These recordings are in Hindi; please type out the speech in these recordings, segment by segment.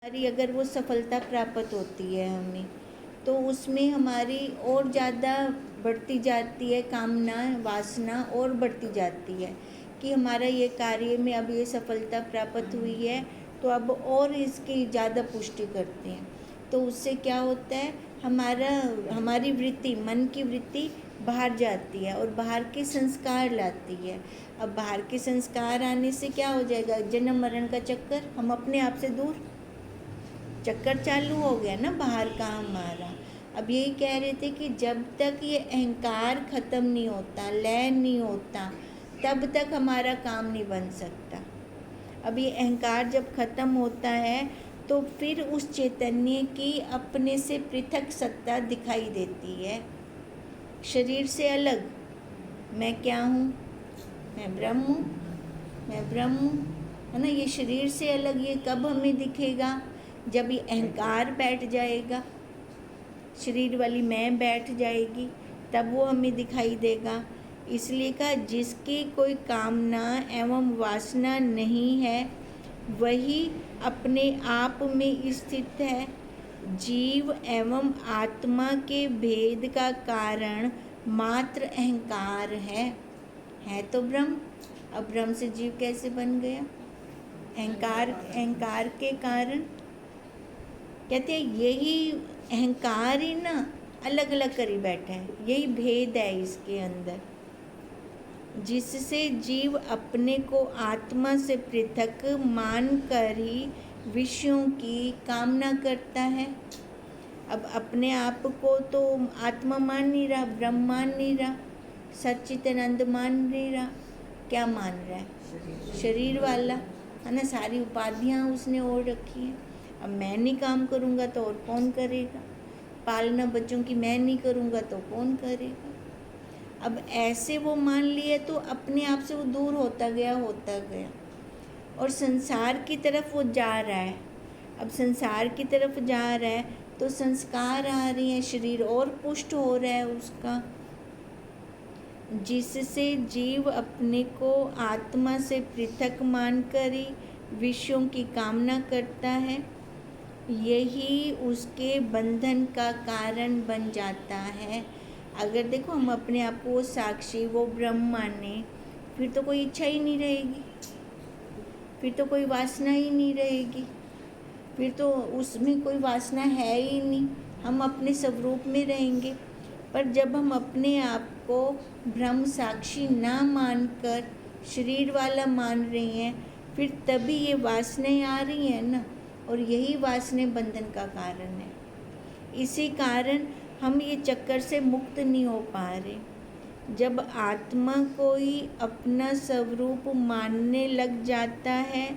हमारी अगर वो सफलता प्राप्त होती है हमें, तो उसमें हमारी और ज़्यादा बढ़ती जाती है कामना, वासना और बढ़ती जाती है कि हमारा ये कार्य में अब ये सफलता प्राप्त हुई है, तो अब और इसकी ज़्यादा पुष्टि करते हैं। तो उससे क्या होता है, हमारी वृत्ति, मन की वृत्ति बाहर जाती है और बाहर के संस्कार लाती है। अब बाहर के संस्कार आने से क्या हो जाएगा, जन्म मरण का चक्कर, हम अपने आप से दूर, चक्कर चालू हो गया ना बाहर का हमारा। अब यही कह रहे थे कि जब तक ये अहंकार ख़त्म नहीं होता, लय नहीं होता, तब तक हमारा काम नहीं बन सकता। अब ये अहंकार जब ख़त्म होता है तो फिर उस चैतन्य की अपने से पृथक सत्ता दिखाई देती है, शरीर से अलग। मैं क्या हूँ, मैं ब्रह्म हूँ, मैं ब्रह्म हूँ, है ना। ये शरीर से अलग ये कब हमें दिखेगा, जब ये अहंकार बैठ जाएगा, शरीर वाली मैं बैठ जाएगी, तब वो हमें दिखाई देगा। इसलिए कहा, जिसकी कोई कामना एवं वासना नहीं है वही अपने आप में स्थित है। जीव एवं आत्मा के भेद का कारण मात्र अहंकार है तो ब्रह्म। अब ब्रह्म से जीव कैसे बन गया, अहंकार के कारण। कहते हैं यही अहंकार ही ना अलग अलग करी बैठे हैं, यही भेद है इसके अंदर, जिससे जीव अपने को आत्मा से पृथक मान कर ही विषयों की कामना करता है। अब अपने आप को तो आत्मा मान नहीं रहा, ब्रह्म मान नहीं रहा, सच्चिदानंद मान नहीं रहा, क्या मान रहा है, शरीर वाला, है ना। सारी उपाधियाँ उसने ओढ़ रखी हैं। अब मैं नहीं काम करूँगा तो और कौन करेगा, पालना बच्चों की मैं नहीं करूँगा तो कौन करेगा। अब ऐसे वो मान लिए तो अपने आप से वो दूर होता गया और संसार की तरफ वो जा रहा है। अब संसार की तरफ जा रहा है तो संस्कार आ रही हैं, शरीर और पुष्ट हो रहा है उसका, जिससे जीव अपने को आत्मा से पृथक मानकर ही विषयों की कामना करता है। यही उसके बंधन का कारण बन जाता है। अगर देखो हम अपने आप को वो साक्षी, वो ब्रह्म माने, फिर तो कोई इच्छा ही नहीं रहेगी, फिर तो कोई वासना ही नहीं रहेगी, फिर तो उसमें कोई वासना है ही नहीं, हम अपने स्वरूप में रहेंगे। पर जब हम अपने आप को ब्रह्म साक्षी ना मानकर शरीर वाला मान रहे हैं, फिर तभी ये वासनाएं आ रही हैं ना, और यही वासनाएं बंधन का कारण है। इसी कारण हम ये चक्कर से मुक्त नहीं हो पा रहे। जब आत्मा को ही अपना स्वरूप मानने लग जाता है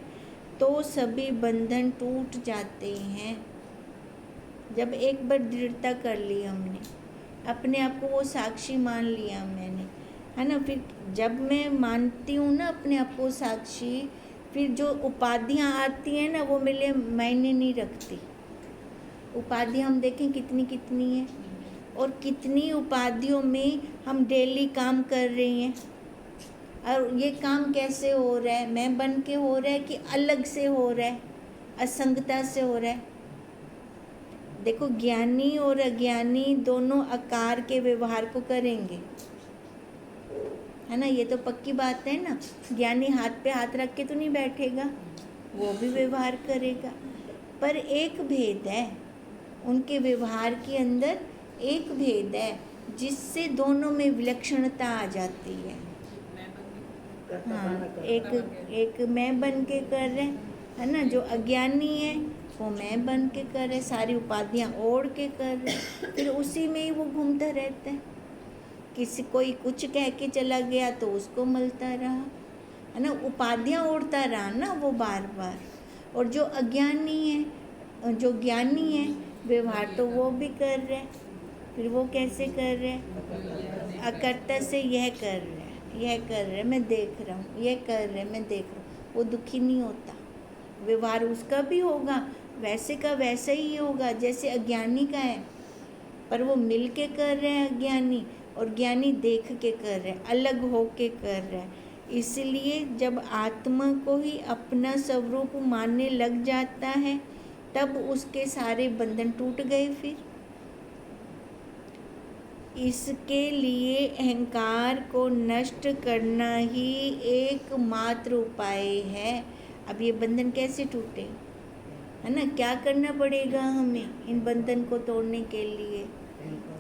तो सभी बंधन टूट जाते हैं। जब एक बार दृढ़ता कर ली हमने, अपने आप को वो साक्षी मान लिया मैंने, है ना, फिर जब मैं मानती हूँ ना अपने आप को साक्षी, फिर जो उपाधियाँ आती हैं ना वो मेरे लिए मायने नहीं रखती। उपाधियाँ हम देखें कितनी कितनी हैं, और कितनी उपाधियों में हम डेली काम कर रहे हैं। और ये काम कैसे हो रहा है, मैं बन के हो रहा है कि अलग से हो रहा है, असंगता से हो रहा है। देखो ज्ञानी और अज्ञानी दोनों आकार के व्यवहार को करेंगे, है ना, ये तो पक्की बात है ना। ज्ञानी हाथ पे हाथ रख के तो नहीं बैठेगा, वो भी व्यवहार करेगा। पर एक भेद है, उनके व्यवहार के अंदर एक भेद है जिससे दोनों में विलक्षणता आ जाती है। हाँ, एक मैं बन के कर रहे, है ना, जो अज्ञानी है वो मैं बन के कर रहे, सारी उपाधियाँ ओढ़ के कर रहे, फिर उसी में ही वो घूमता रहता है। किसी कोई कुछ कह के चला गया तो उसको मिलता रहा, है ना, उपाधियाँ ओढ़ता रहा ना वो बार बार। और जो अज्ञानी है, जो ज्ञानी है, व्यवहार तो वो भी कर रहे, फिर वो कैसे कर रहे, अकर्ता से यह कर रहे, यह कर रहे, मैं देख रहा हूँ, यह कर रहे, मैं देख रहा हूँ, वो दुखी नहीं होता। व्यवहार उसका भी होगा वैसे का वैसा ही होगा जैसे अज्ञानी का है, पर वो मिल के कर रहे हैं अज्ञानी, और ज्ञानी देख के कर रहे हैं, अलग हो के कर रहे हैं। इसलिए जब आत्मा को ही अपना स्वरूप मानने लग जाता है तब उसके सारे बंधन टूट गए। फिर इसके लिए अहंकार को नष्ट करना ही एकमात्र उपाय है। अब ये बंधन कैसे टूटे, है ना? क्या करना पड़ेगा हमें इन बंधन को तोड़ने के लिए?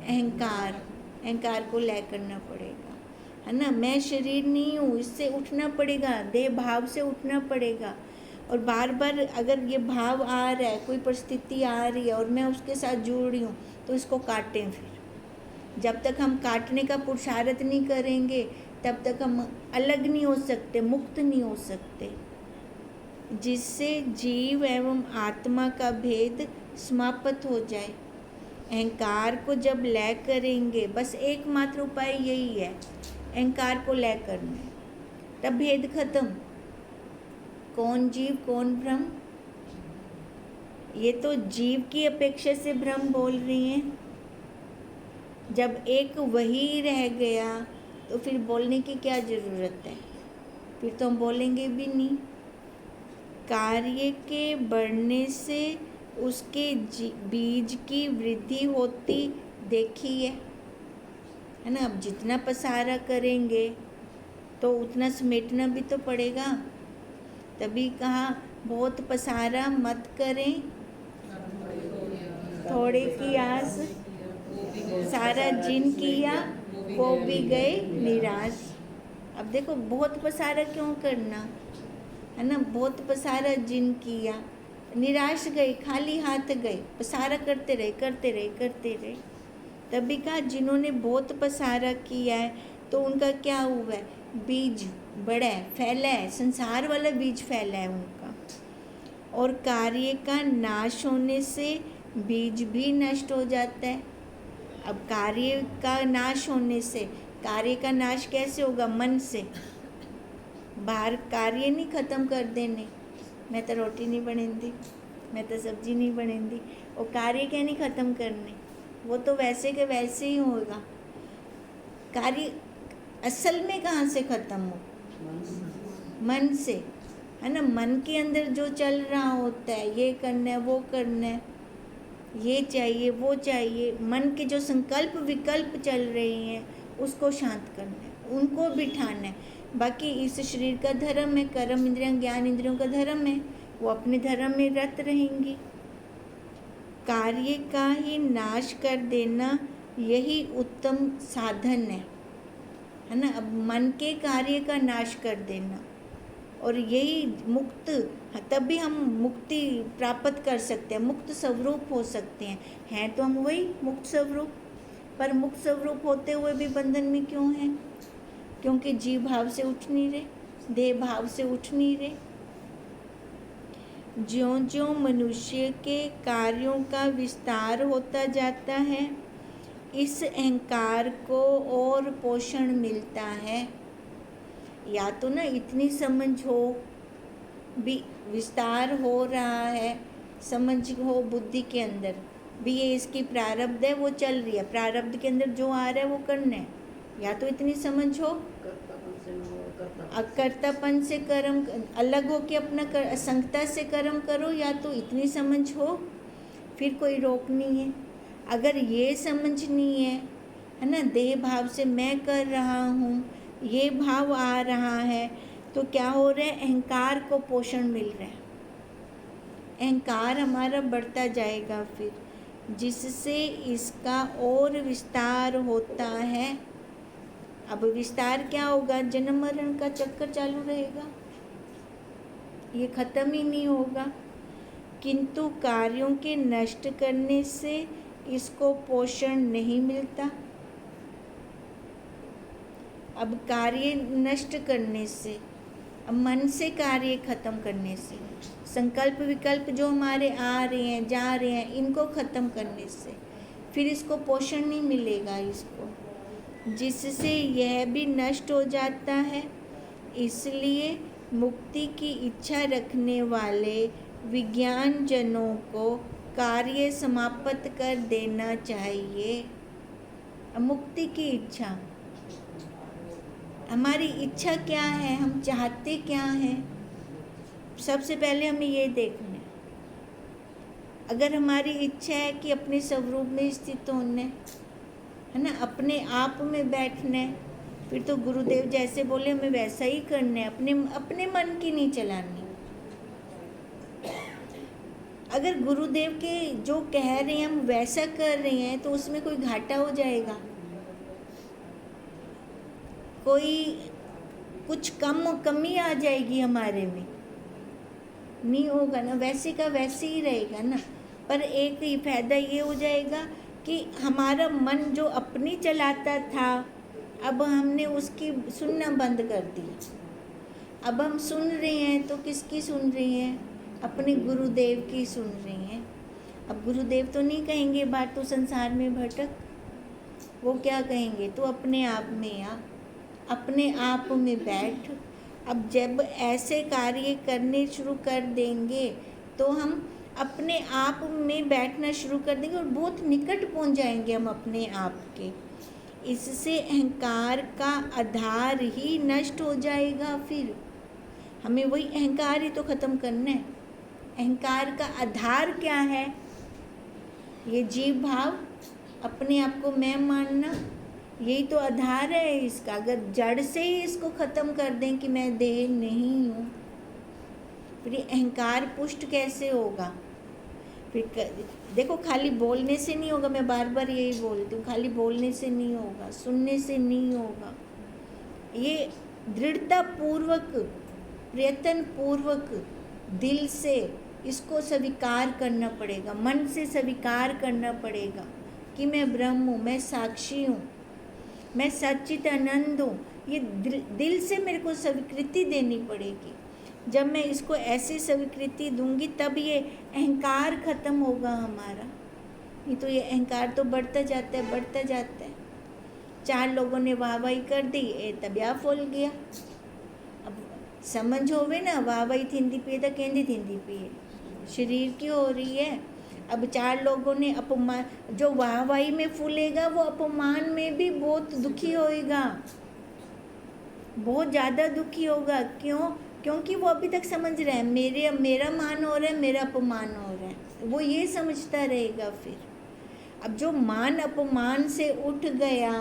अहंकार को लय करना पड़ेगा, है ना? मैं शरीर नहीं हूँ, इससे उठना पड़ेगा, देह भाव से उठना पड़ेगा। और बार बार अगर ये भाव आ रहा है, कोई परिस्थिति आ रही है और मैं उसके साथ जुड़ रही हूँ, तो इसको काटें। फिर जब तक हम काटने का पुरुषार्थ नहीं करेंगे तब तक हम अलग नहीं हो सकते, मुक्त नहीं हो सकते, जिससे जीव एवं आत्मा का भेद समाप्त हो जाए। अहंकार को जब लय करेंगे, बस एकमात्र उपाय यही है, अहंकार को लय करना है, तब भेद खत्म। कौन जीव कौन ब्रह्म, ये तो जीव की अपेक्षा से ब्रह्म बोल रही हैं। जब एक वही रह गया तो फिर बोलने की क्या ज़रूरत है? फिर तो हम बोलेंगे भी नहीं। कार्य के बढ़ने से उसके बीज की वृद्धि होती देखी है ना? अब जितना पसारा करेंगे तो उतना समेटना भी तो पड़ेगा। तभी कहा बहुत पसारा मत करें, थोड़े की आस, सारा जिन किया वो भी गए निराश। अब देखो बहुत पसारा क्यों करना, है ना? बहुत पसारा जिन किया, निराश गए, खाली हाथ गए, पसारा करते रहे। तभी कहा जिन्होंने बहुत पसारा किया है तो उनका क्या हुआ है? बीज बड़ा है, फैला है, संसार वाला बीज फैला है उनका। और कार्य का नाश होने से बीज भी नष्ट हो जाता है। अब कार्य का नाश होने से, कार्य का नाश कैसे होगा? मन से। बाहर कार्य नहीं ख़त्म कर देने, मैं तो रोटी नहीं बनेंदी, मैं तो सब्जी नहीं बनेंदी, और कार्य क्या नहीं ख़त्म करने, वो तो वैसे के वैसे ही होगा। कार्य असल में कहाँ से ख़त्म हो? मन से, है ना? मन के अंदर जो चल रहा होता है, ये करना है, वो करना है, ये चाहिए, वो चाहिए, मन के जो संकल्प विकल्प चल रहे हैं उसको शांत करना है, उनको बिठाना है। बाकी इस शरीर का धर्म है, कर्म इंद्रियां ज्ञान इंद्रियों का धर्म है, वो अपने धर्म में रत रहेंगी। कार्य का ही नाश कर देना यही उत्तम साधन है ना? अब मन के कार्य का नाश कर देना, और यही मुक्त, तब भी हम मुक्ति प्राप्त कर सकते हैं, मुक्त स्वरूप हो सकते हैं तो हम वही मुक्त स्वरूप। पर मुक्त स्वरूप होते हुए भी बंधन में क्यों हैं? क्योंकि जीव भाव से उठ नहीं रहे, देह भाव से उठ नहीं रहे। ज्यों ज्यों मनुष्य के कार्यों का विस्तार होता जाता है, इस अहंकार को और पोषण मिलता है। या तो ना इतनी समझ हो, भी विस्तार हो रहा है, समझ हो बुद्धि के अंदर भी, ये इसकी प्रारब्ध है, वो चल रही है, प्रारब्ध के अंदर जो आ रहा है वो करना है। या तो इतनी समझ हो, कर्तापन से कर्म अलग हो के अपना असंगता से कर्म करो, या तो इतनी समझ हो, फिर कोई रोक नहीं है। अगर ये समझ नहीं है ना, देह भाव से मैं कर रहा हूँ, ये भाव आ रहा है, तो क्या हो रहा है? अहंकार को पोषण मिल रहा है, अहंकार हमारा बढ़ता जाएगा फिर, जिससे इसका और विस्तार होता है। अब विस्तार क्या होगा? जन्म मरण का चक्कर चालू रहेगा, ये ख़त्म ही नहीं होगा। किंतु कार्यों के नष्ट करने से इसको पोषण नहीं मिलता। अब कार्य नष्ट करने से, अब मन से कार्य ख़त्म करने से, संकल्प विकल्प जो हमारे आ रहे हैं जा रहे हैं, इनको ख़त्म करने से फिर इसको पोषण नहीं मिलेगा इसको, जिससे यह भी नष्ट हो जाता है। इसलिए मुक्ति की इच्छा रखने वाले विज्ञान जनों को कार्य समाप्त कर देना चाहिए। मुक्ति की इच्छा, हमारी इच्छा क्या है, हम चाहते क्या हैं, सबसे पहले हमें ये देखना है। अगर हमारी इच्छा है कि अपने स्वरूप में स्थित होना है ना, अपने आप में बैठना है, फिर तो गुरुदेव जैसे बोले हमें वैसा ही करना है, अपने अपने मन की नहीं चलानी। अगर गुरुदेव के जो कह रहे हैं हम वैसा कर रहे हैं तो उसमें कोई घाटा हो जाएगा, कोई कुछ कमी आ जाएगी हमारे में, नहीं होगा ना, वैसे का वैसे ही रहेगा ना। पर एक ही फायदा ये हो जाएगा कि हमारा मन जो अपनी चलाता था अब हमने उसकी सुनना बंद कर दी। अब हम सुन रहे हैं तो किसकी सुन रहे हैं? अपने गुरुदेव की सुन रहे हैं। अब गुरुदेव तो नहीं कहेंगे बात तो संसार में भटक, वो क्या कहेंगे? तो अपने आप में आ, अपने आप में बैठ। अब जब ऐसे कार्य करने शुरू कर देंगे तो हम अपने आप में बैठना शुरू कर देंगे और बहुत निकट पहुंच जाएंगे हम अपने आप के। इससे अहंकार का आधार ही नष्ट हो जाएगा। फिर हमें वही अहंकार ही तो ख़त्म करना है। अहंकार का आधार क्या है? ये जीव भाव, अपने आप को मैं मानना, यही तो आधार है इसका। अगर जड़ से ही इसको ख़त्म कर दें कि मैं देह नहीं हूँ, फिर ये अहंकार पुष्ट कैसे होगा? फिर देखो खाली बोलने से नहीं होगा, मैं बार बार यही बोलती हूँ, खाली बोलने से नहीं होगा, सुनने से नहीं होगा। ये दृढ़ता पूर्वक, प्रयत्न पूर्वक, दिल से इसको स्वीकार करना पड़ेगा, मन से स्वीकार करना पड़ेगा कि मैं ब्रह्म हूँ, मैं साक्षी हूँ, मैं सच्चित आनंद हूँ। ये दिल से मेरे को स्वीकृति देनी पड़ेगी। जब मैं इसको ऐसी स्वीकृति दूंगी तब ये अहंकार ख़त्म होगा हमारा। नहीं तो ये अहंकार तो बढ़ता जाता है, बढ़ता जाता है। 4 लोगों ने वाहवाही कर दी, ए तबिया फूल गया। अब समझ होवे ना, वाहवाही थींदी पिए तो कहती थींदी पिए, शरीर की हो रही है। अब 4 लोगों ने अपमान, जो वाहवाही में फूलेगा वो अपमान में भी बहुत दुखी होएगा, बहुत ज़्यादा दुखी होगा। क्यों? क्योंकि वो अभी तक समझ रहा है मेरा मान हो रहा है, मेरा अपमान हो रहा है, वो ये समझता रहेगा। फिर अब जो मान अपमान से उठ गया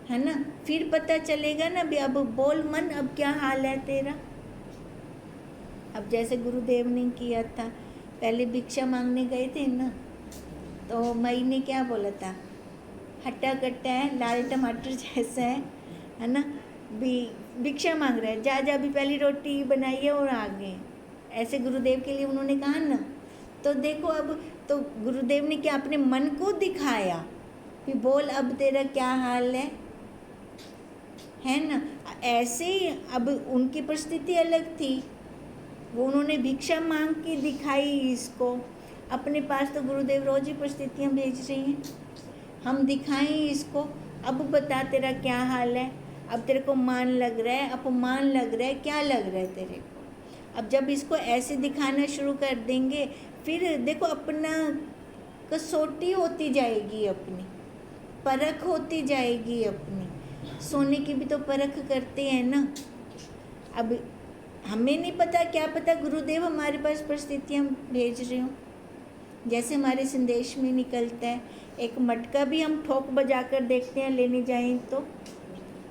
है ना, फिर पता चलेगा ना भी अब बोल मन, अब क्या हाल है तेरा। अब जैसे गुरुदेव ने किया था, पहले भिक्षा मांगने गए थे ना, तो मई ने क्या बोला था? हट्टा कट्टा है, लाल टमाटर जैसा है ना, भिक्षा मांग रहा है, जा जा भी पहली रोटी बनाइए और आ गए। ऐसे गुरुदेव के लिए उन्होंने कहा ना। तो देखो अब तो गुरुदेव ने क्या अपने मन को दिखाया कि बोल अब तेरा क्या हाल है ना। ऐसे ही अब उनकी परिस्थिति अलग थी, वो उन्होंने भिक्षा मांग के दिखाई इसको। अपने पास तो गुरुदेव रोज ही परिस्थितियाँ भेज रही हैं, हम दिखाएं इसको। अब बता तेरा क्या हाल है, अब तेरे को मान लग रहा है, अपमान लग रहा है, क्या लग रहा है तेरे को? अब जब इसको ऐसे दिखाना शुरू कर देंगे फिर देखो अपना कसौटी होती जाएगी, अपनी परख होती जाएगी अपनी। सोने की भी तो परख करते हैं ना। अब हमें नहीं पता, क्या पता गुरुदेव हमारे पास परिस्थितियाँ भेज रहे हों। जैसे हमारे संदेश में निकलता है, एक मटका भी हम ठोक बजा कर देखते हैं लेने जाएं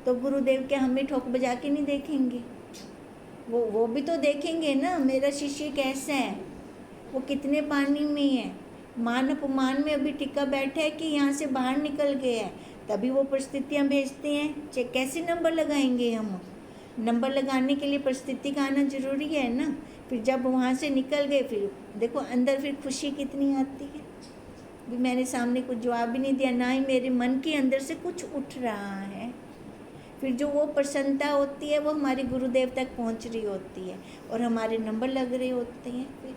तो गुरुदेव क्या हमें ठोक बजा के नहीं देखेंगे? वो भी तो देखेंगे ना, मेरा शिष्य कैसा है, वो कितने पानी में है, मान अपमान में अभी टिका बैठा है कि यहाँ से बाहर निकल गया है, तभी वो परिस्थितियाँ भेजते हैं। कैसे नंबर लगाएंगे हम? नंबर लगाने के लिए परिस्थिति का आना जरूरी है ना। फिर जब वहाँ से निकल गए फिर देखो अंदर फिर खुशी कितनी आती है। भी मैंने सामने कुछ जवाब भी नहीं दिया, ना ही मेरे मन के अंदर से कुछ उठ रहा है। फिर जो वो प्रसन्नता होती है वो हमारे गुरुदेव तक पहुंच रही होती है और हमारे नंबर लग रहे होते हैं।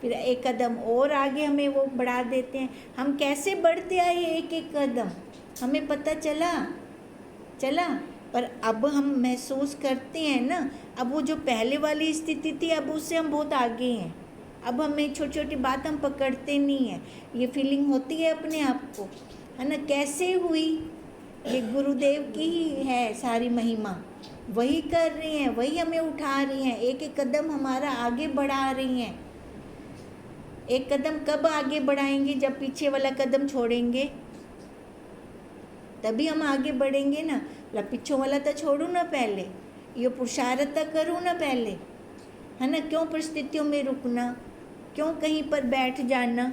फिर एक कदम और आगे हमें वो बढ़ा देते हैं। हम कैसे बढ़ते आए एक एक कदम, हमें पता चला पर अब हम महसूस करते हैं ना, अब वो जो पहले वाली स्थिति थी अब उससे हम बहुत आगे हैं। अब हमें छोटी छोटी बात हम पकड़ते नहीं हैं, ये फीलिंग होती है अपने आप को, है ना। कैसे हुई? ये गुरुदेव की ही है सारी महिमा, वही कर रही हैं, वही हमें उठा रही हैं, एक एक कदम हमारा आगे बढ़ा रही हैं। एक कदम कब आगे बढ़ाएंगे? जब पीछे वाला कदम छोड़ेंगे, तभी हम आगे बढ़ेंगे ना। मतलब पीछे वाला तो छोड़ू ना पहले, ये पुरुषार्थ तो करूँ ना पहले, है ना। क्यों परिस्थितियों में रुकना, क्यों कहीं पर बैठ जाना?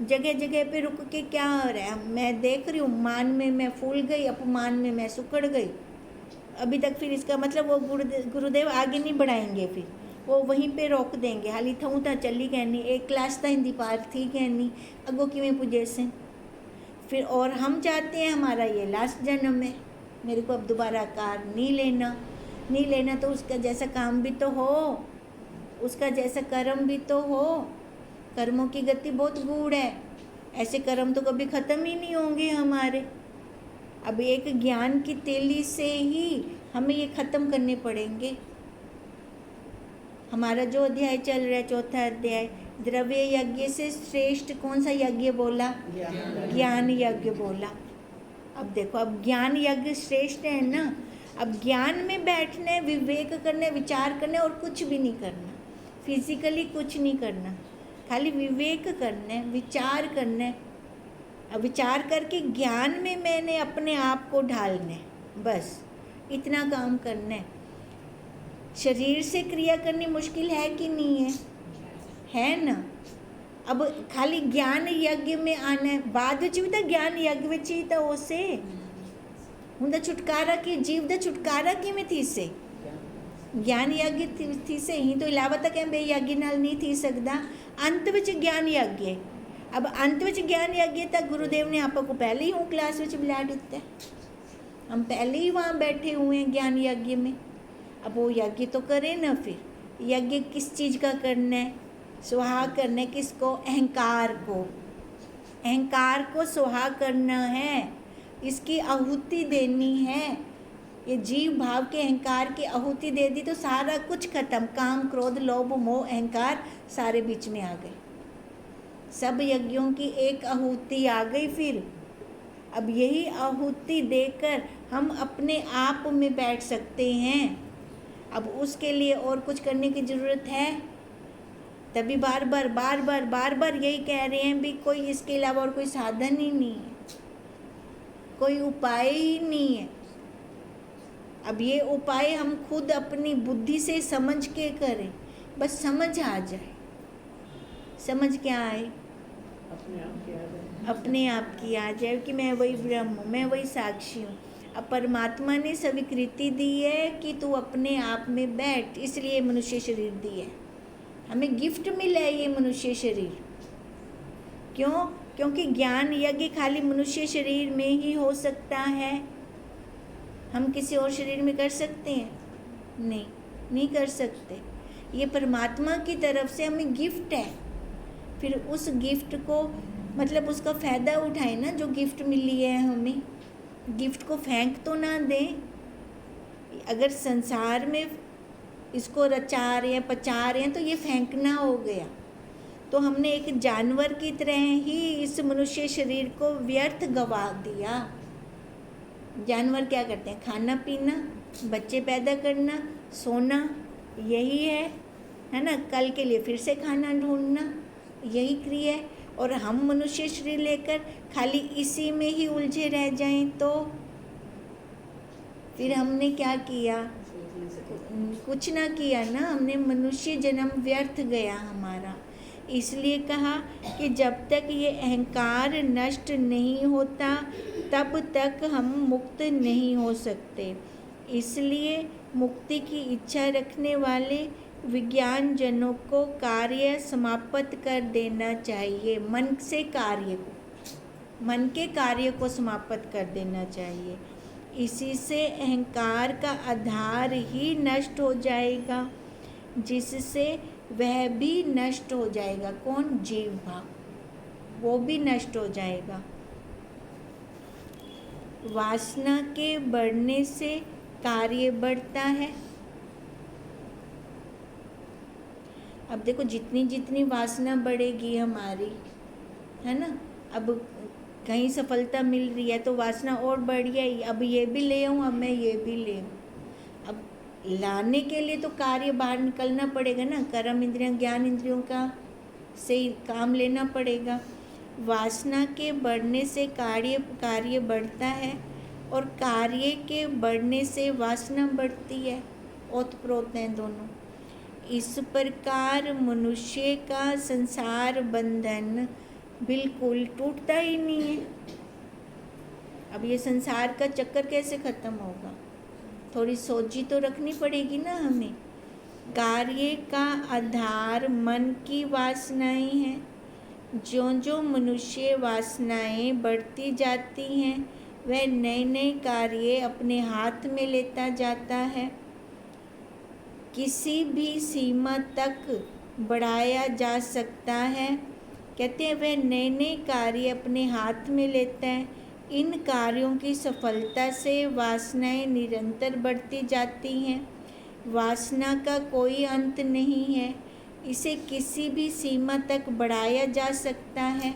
जगह जगह पे रुक के क्या हो रहा है? मैं देख रही हूँ, मान में मैं फूल गई, अपमान में मैं सुकड़ गई अभी तक। फिर इसका मतलब वो गुरुदेव आगे नहीं बढ़ाएंगे, फिर वो वहीं पे रोक देंगे। हाली थूँ था चली कहनी, एक क्लास था हिंदी पार थी कहनी, अगो कि मैं पूजे से फिर। और हम चाहते हैं हमारा ये लास्ट जन्म है, मेरे को अब दोबारा आकार नहीं लेना। तो उसका जैसा काम भी तो हो, उसका जैसा कर्म भी तो हो। कर्मों की गति बहुत गूढ़ है, ऐसे कर्म तो कभी ख़त्म ही नहीं होंगे हमारे। अब एक ज्ञान की तेली से ही हमें ये ख़त्म करने पड़ेंगे। हमारा जो अध्याय चल रहा है, चौथा अध्याय, द्रव्य यज्ञ से श्रेष्ठ कौन सा यज्ञ बोला? ज्ञान यज्ञ बोला। अब देखो, अब ज्ञान यज्ञ श्रेष्ठ है ना। अब ज्ञान में बैठने, विवेक करने, विचार करने और कुछ भी नहीं करना, फिजिकली कुछ नहीं करना, खाली विवेक करना है, विचार करना है। अब विचार करके ज्ञान में मैंने अपने आप को ढालना है, बस इतना काम करना है। शरीर से क्रिया करनी मुश्किल है कि नहीं है ना। अब खाली ज्ञान यज्ञ में आना है, बाद भी तो ज्ञान यज्ञ में ही तो उसे हुंदा छुटकारा की जीव दा छुटकारा कि में थी से ज्ञान यज्ञ थी से ही तो इलावा तक बे यज्ञ नाल नहीं थी सकता। अंत विच ज्ञान यज्ञ है। अब अंत विच ज्ञान यज्ञ तक गुरुदेव ने आप को पहले ही हूँ क्लास विच बुला दिता है, हम पहले ही वहाँ बैठे हुए हैं ज्ञान यज्ञ में। अब वो यज्ञ तो करें ना। फिर यज्ञ किस चीज़ का करना है? सुहा करना है। किसको? अहंकार को। अहंकार को सुहा करना है, इसकी आहुति देनी है। ये जीव भाव के अहंकार की आहुति दे दी तो सारा कुछ खत्म। काम, क्रोध, लोभ, मोह, अहंकार सारे बीच में आ गए। सब यज्ञों की एक आहुति आ गई। फिर अब यही आहुति देकर हम अपने आप में बैठ सकते हैं। अब उसके लिए और कुछ करने की ज़रूरत है? तभी बार बार यही कह रहे हैं भी कोई इसके अलावा और कोई साधन ही नहीं है, कोई उपाय ही नहीं है। अब ये उपाय हम खुद अपनी बुद्धि से समझ के करें, बस समझ आ जाए। समझ क्या आए? अपने आप की आ जाए कि मैं वही ब्रह्म हूँ, मैं वही साक्षी हूँ। अब परमात्मा ने स्वीकृति दी है कि तू अपने आप में बैठ, इसलिए मनुष्य शरीर दी है। हमें गिफ्ट मिला है ये मनुष्य शरीर। क्यों? क्योंकि ज्ञान यज्ञ खाली मनुष्य शरीर में ही हो सकता है। हम किसी और शरीर में कर सकते हैं? नहीं कर सकते। ये परमात्मा की तरफ से हमें गिफ्ट है। फिर उस गिफ्ट को मतलब उसका फ़ायदा उठाए ना, जो गिफ्ट मिली है हमें। गिफ्ट को फेंक तो ना दें। अगर संसार में इसको रचा रहे हैं, पचा रहे हैं, तो ये फेंकना हो गया। तो हमने एक जानवर की तरह ही इस मनुष्य शरीर को व्यर्थ गवा दिया। जानवर क्या करते हैं? खाना पीना, बच्चे पैदा करना, सोना, यही है ना। कल के लिए फिर से खाना ढूंढना, यही क्रिया है। और हम मनुष्य शरीर लेकर खाली इसी में ही उलझे रह जाएं तो फिर हमने क्या किया? कुछ ना किया ना। हमने मनुष्य जन्म व्यर्थ गया हमारा। इसलिए कहा कि जब तक ये अहंकार नष्ट नहीं होता तब तक हम मुक्त नहीं हो सकते। इसलिए मुक्ति की इच्छा रखने वाले विज्ञान जनों को कार्य समाप्त कर देना चाहिए। मन से कार्य को, मन के कार्य को समाप्त कर देना चाहिए। इसी से अहंकार का आधार ही नष्ट हो जाएगा, जिससे वह भी नष्ट हो जाएगा। कौन? जीव भाव, वो भी नष्ट हो जाएगा। वासना के बढ़ने से कार्य बढ़ता है। अब देखो, जितनी जितनी वासना बढ़ेगी हमारी, है ना। अब कहीं सफलता मिल रही है तो वासना और बढ़ गई, अब ये भी ले आऊँ, अब मैं ये भी ले आऊँ। अब लाने के लिए तो कार्य बाहर निकलना पड़ेगा ना, कर्म इंद्रियों, ज्ञान इंद्रियों का से काम लेना पड़ेगा। वासना के बढ़ने से कार्य बढ़ता है और कार्य के बढ़ने से वासना बढ़ती है, ओतप्रोत हैं दोनों। इस प्रकार मनुष्य का संसार बंधन बिल्कुल टूटता ही नहीं है। अब ये संसार का चक्कर कैसे खत्म होगा? थोड़ी सोची तो रखनी पड़ेगी ना हमें। कार्य का आधार मन की वासनाएं हैं। ज्यों ज्यों मनुष्य वासनाएं बढ़ती जाती हैं वह नए नए कार्य अपने हाथ में लेता जाता है। किसी भी सीमा तक बढ़ाया जा सकता है। कहते हैं वह नए नए कार्य अपने हाथ में लेता है। इन कार्यों की सफलता से वासनाएं निरंतर बढ़ती जाती हैं। वासना का कोई अंत नहीं है, इसे किसी भी सीमा तक बढ़ाया जा सकता है।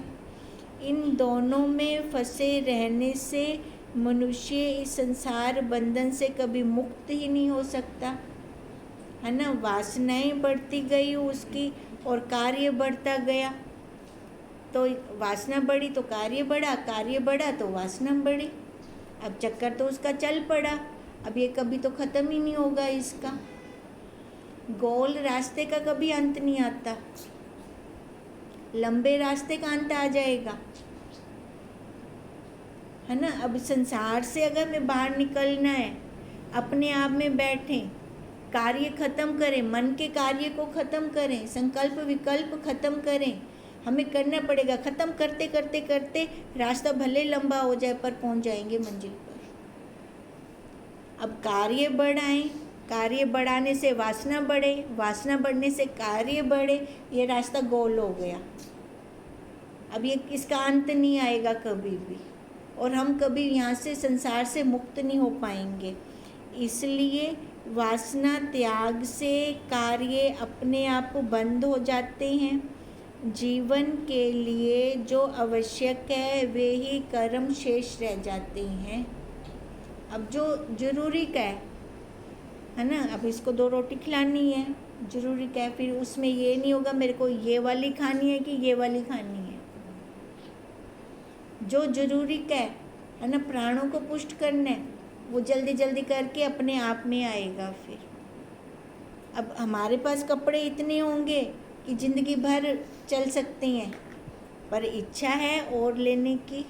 इन दोनों में फंसे रहने से मनुष्य इस संसार बंधन से कभी मुक्त ही नहीं हो सकता, है ना। वासनाएं बढ़ती गई उसकी और कार्य बढ़ता गया, तो वासना बढ़ी तो कार्य बढ़ा, कार्य बढ़ा तो वासना बढ़ी। अब चक्कर तो उसका चल पड़ा, अब ये कभी तो ख़त्म ही नहीं होगा इसका। गोल रास्ते का कभी अंत नहीं आता, लंबे रास्ते का अंत आ जाएगा, है ना। अब संसार से अगर हमें बाहर निकलना है, अपने आप में बैठें, कार्य खत्म करें, मन के कार्य को खत्म करें, संकल्प विकल्प खत्म करें। हमें करना पड़ेगा। खत्म करते करते करते रास्ता भले लंबा हो जाए पर पहुंच जाएंगे मंजिल पर। अब कार्य बढ़ाएं, कार्य बढ़ाने से वासना बढ़े, वासना बढ़ने से कार्य बढ़े, ये रास्ता गोल हो गया। अब ये इसका अंत नहीं आएगा कभी भी, और हम कभी यहाँ से संसार से मुक्त नहीं हो पाएंगे। इसलिए वासना त्याग से कार्य अपने आप बंद हो जाते हैं। जीवन के लिए जो आवश्यक है वे ही कर्म शेष रह जाते हैं। अब जो जरूरी का है ना, अब इसको 2 रोटी खिलानी है, जरूरी का है, फिर उसमें ये नहीं होगा मेरे को ये वाली खानी है कि ये वाली खानी है। जो जरूरी का है ना, प्राणों को पुष्ट करना है, वो जल्दी जल्दी करके अपने आप में आएगा। फिर अब हमारे पास कपड़े इतने होंगे कि ज़िंदगी भर चल सकते हैं, पर इच्छा है और लेने की,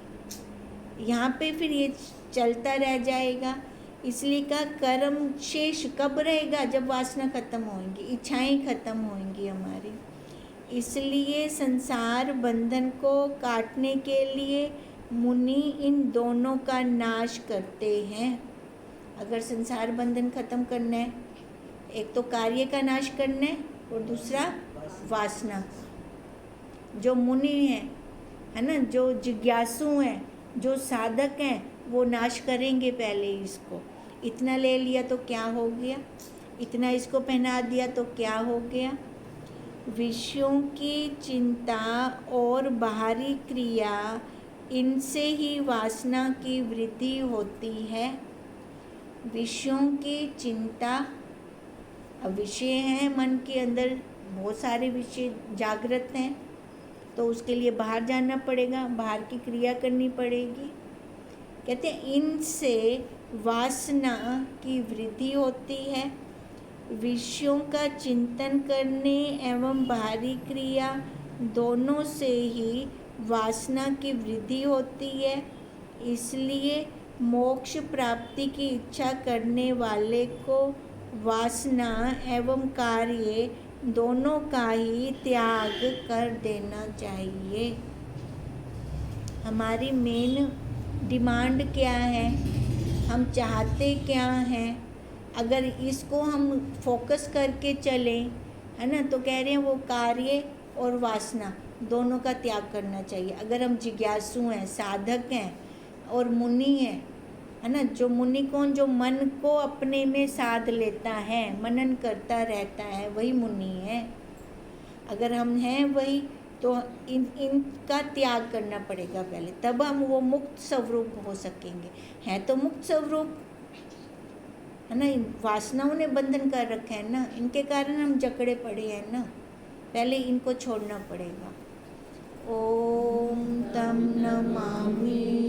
यहाँ पे फिर ये चलता रह जाएगा। इसलिए का कर्म शेष कब रहेगा? जब वासना खत्म होंगी, इच्छाएं खत्म होंगी हमारी। इसलिए संसार बंधन को काटने के लिए मुनि इन दोनों का नाश करते हैं। अगर संसार बंधन खत्म करना है, एक तो कार्य का नाश करना है और दूसरा वासना। जो मुनि हैं, है ना, जो जिज्ञासु हैं, जो साधक हैं, वो नाश करेंगे पहले इसको। इतना ले लिया तो क्या हो गया, इतना इसको पहना दिया तो क्या हो गया। विषयों की चिंता और बाहरी क्रिया, इनसे ही वासना की वृद्धि होती है। विषयों की चिंता, अब विषय हैं मन के अंदर, बहुत सारे विषय जागृत हैं, तो उसके लिए बाहर जाना पड़ेगा, बाहर की क्रिया करनी पड़ेगी। कहते हैं इनसे वासना की वृद्धि होती है। विषयों का चिंतन करने एवं बाहरी क्रिया दोनों से ही वासना की वृद्धि होती है। इसलिए मोक्ष प्राप्ति की इच्छा करने वाले को वासना एवं कार्य दोनों का ही त्याग कर देना चाहिए। हमारी मेन डिमांड क्या है, हम चाहते क्या हैं, अगर इसको हम फोकस करके चलें, है ना, तो कह रहे हैं वो कार्य और वासना दोनों का त्याग करना चाहिए। अगर हम जिज्ञासु हैं, साधक हैं और मुनि हैं, है ना, जो मुनि कौन, जो मन को अपने में साध लेता है, मनन करता रहता है, वही मुनि है। अगर हम हैं वही, तो इनका त्याग करना पड़ेगा पहले, तब हम वो मुक्त स्वरूप हो सकेंगे। हैं तो मुक्त स्वरूप, है ना, इन वासनाओं ने बंधन कर रखा है ना, इनके कारण हम जकड़े पड़े हैं ना। पहले इनको छोड़ना पड़ेगा। ओम तम नमामि